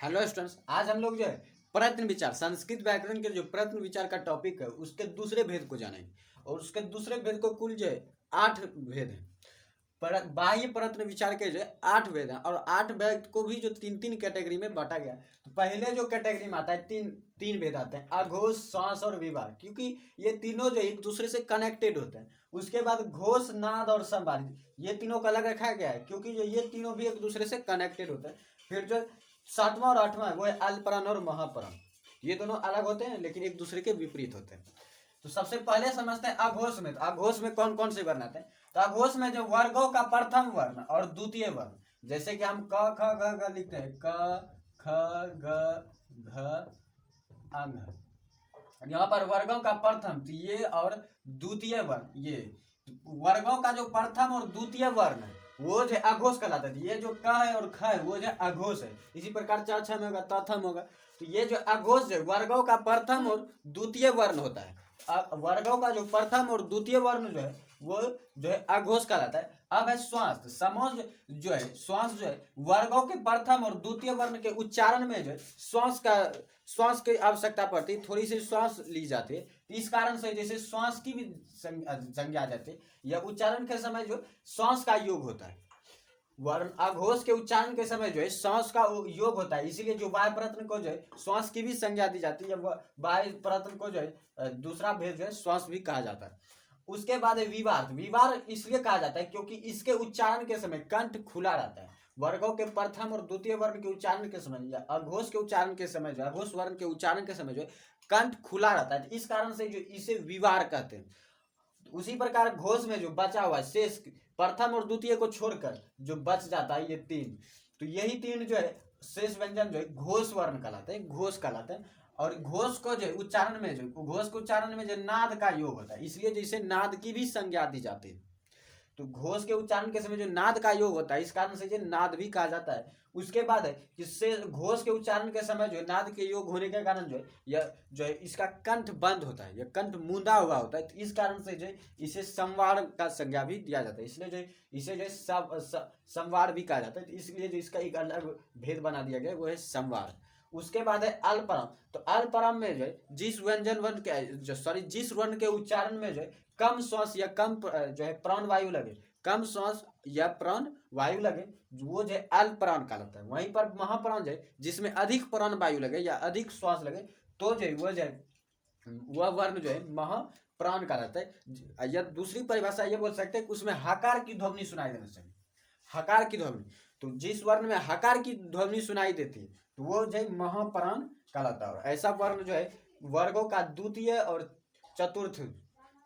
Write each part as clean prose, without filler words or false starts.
Hello students, आज हम लोग जो है प्रश्न विचार संस्कृत व्याकरण के जो प्रश्न विचार का टॉपिक है उसके दूसरे भेद को जानेंगे। और उसके दूसरे भेद को कुल जो है 8 भेद हैं। पर बाह्य प्रश्न विचार के जो है 8 भेद हैं और 8 भेद को भी जो तीन तीन कैटेगरी में बांटा गया है। तो पहले जो कैटेगरी में आता है तीन तीन भेद आते हैं, अघोष, श्वास और विवाह, क्योंकि ये तीनों जो एक दूसरे से कनेक्टेड होते हैं। उसके बाद घोष, नाद और संवाद, ये तीनों का अलग रखा गया है क्योंकि जो ये तीनों भी एक दूसरे से कनेक्टेड होते हैं। फिर जो सातवां और आठवां वो है अल्पप्राण और महाप्राण, ये दोनों अलग होते हैं लेकिन एक दूसरे के विपरीत होते हैं। तो सबसे पहले समझते हैं अघोष में। तो अघोष में कौन कौन से वर्ण आते हैं? तो अघोष में जो वर्गों का प्रथम वर्ण और द्वितीय वर्ण, जैसे कि हम क ख ग घ लिखते हैं, क ख ग घ अंग। यहाँ पर वर्गों का प्रथम तो ये और द्वितीय वर्ण, ये वर्गों का जो प्रथम और द्वितीय वर्ण है वो जो अघोष कहलाता है। ये जो क है और ख है वो जो अघोष है। इसी प्रकार च में होगा, तथम होगा। तो ये जो अघोष जो वर्गों का प्रथम और द्वितीय वर्ण होता है। वर्गों का जो प्रथम और द्वितीय वर्ण जो है वो जो है अघोष कहलाता है। अब है श्वास। समोस जो है, श्वास जो है वर्गों के प्रथम और द्वितीय वर्ण के उच्चारण में जो है श्वास की आवश्यकता पड़ती है, थोड़ी सी श्वास ली जाती है। इस कारण से जैसे श्वास की भी संज्ञा आ जाती है, या उच्चारण के समय जो श्वास का योग होता है। वर्ण अघोष के उच्चारण के समय जो है श्वास का योग होता है, इसीलिए जो वाय प्रयत्न को जो है श्वास की भी संज्ञा दी जाती है। वाय प्रयत्न को जो है दूसरा भेद जो है श्वास भी कहा जाता है। उसके बाद है विवार। विवार इसलिए कहा जाता है क्योंकि इसके उच्चारण के समय कंठ खुला रहता है। वर्गों के प्रथम और द्वितीय वर्ण के उच्चारण के समय या अघोष के उच्चारण के समय जो अघोष वर्ण के उच्चारण के समय जो कंठ खुला रहता है, इस कारण से जो इसे विवार कहते हैं। उसी प्रकार घोष में जो बचा हुआ शेष प्रथम और द्वितीय को छोड़कर जो बच जाता है, ये तीन, तो यही तीन जो है शेष व्यंजन जो है घोष वर्ण कहलाते हैं, घोष कहलाते हैं। और घोष को जो उच्चारण में जो घोष को उच्चारण में जो नाद का योग होता है, इसलिए जैसे नाद की भी संज्ञा दी जाती है। तो घोष के उच्चारण के समय जो नाद का योग होता है, इस कारण से ये नाद भी कहा जाता है। उसके बाद है कि घोष के उच्चारण के समय जो नाद के योग होने के कारण जो है यह जो है इसका कंठ बंद होता है, यह कंठ मूंदा हुआ होता है। तो इस कारण से जो इसे संवार का संज्ञा भी दिया जाता है, इसलिए जो इसे जो संवार भी कहा जाता है। तो इसलिए जो इसका एक अलग भेद बना दिया गया वो है संवार। उसके बाद है अल्परम। तो अल्परम में जो है जिस व्यंजन वर्ण के जिस वर्ण के उच्चारण में जो है कम श्वास या कम जो है प्राण वायु लगे, कम श्वास या प्राण वायु लगे, वो जो है अल्पप्राण कहलाता है। वहीं पर महाप्राण जो है जिसमें अधिक प्राण वायु लगे या अधिक श्वास लगे, तो जो है वह वर्ण जो है महाप्राण कहलाता है। या दूसरी परिभाषा ये बोल सकते हैं कि उसमें हकार की ध्वनि सुनाई देना चाहिए, हकार की ध्वनि। तो जिस वर्ण में हकार की ध्वनि सुनाई देती है तो वो जो है महाप्राण कहलाता है। ऐसा वर्ण जो है वर्गों का द्वितीय और चतुर्थ,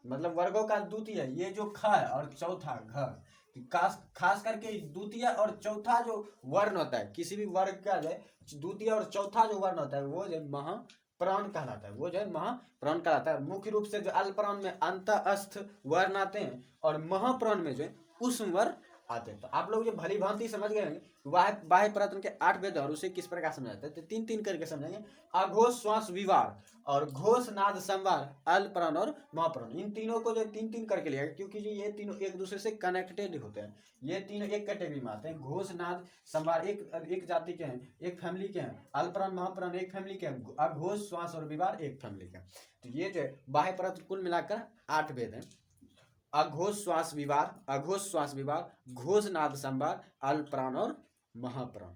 मतलब वर्गों का द्वितीय ये जो ख है और चौथा घ, खास करके द्वितीय और चौथा जो वर्ण होता है किसी भी वर्ग का जो है द्वितीय और चौथा जो वर्ण होता है वो जो महाप्राण कहलाता है, वो जो है महाप्राण कहलाता है। मुख्य रूप से जो अल्पप्राण में अंत अस्थ वर्ण आते हैं और महाप्राण में जो है उष्म वर्ण आते हैं। तो आप लोग जो भली भांति समझ गए होंगे बाह्य प्रयत्न के 8 भेद और उसे किस प्रकार समझाते हैं। तो तीन तीन करके समझेंगे। अघोष, श्वास, विवार और घोष, नाद, संवार, अल्पप्राण और महाप्राण, इन तीनों को जो तीन तीन करके लिया, क्योंकि ये तीनों एक दूसरे से कनेक्टेड होते हैं। ये तीनों एक कैटेगरी में आते हैं। घोष, नाद, संवार एक जाति के हैं, एक फैमिली के हैं। अल्पप्राण, महाप्राण एक फैमिली के हैं। अघोष, श्वास और विवार एक फैमिली के हैं। तो ये जो है बाह्य प्रयत्न कुल मिलाकर 8 भेद हैं। अघोष, श्वास, विवार, अघोष, श्वास, विवार, घोष, नाद, संवार, अल्पप्राण और महाप्राण।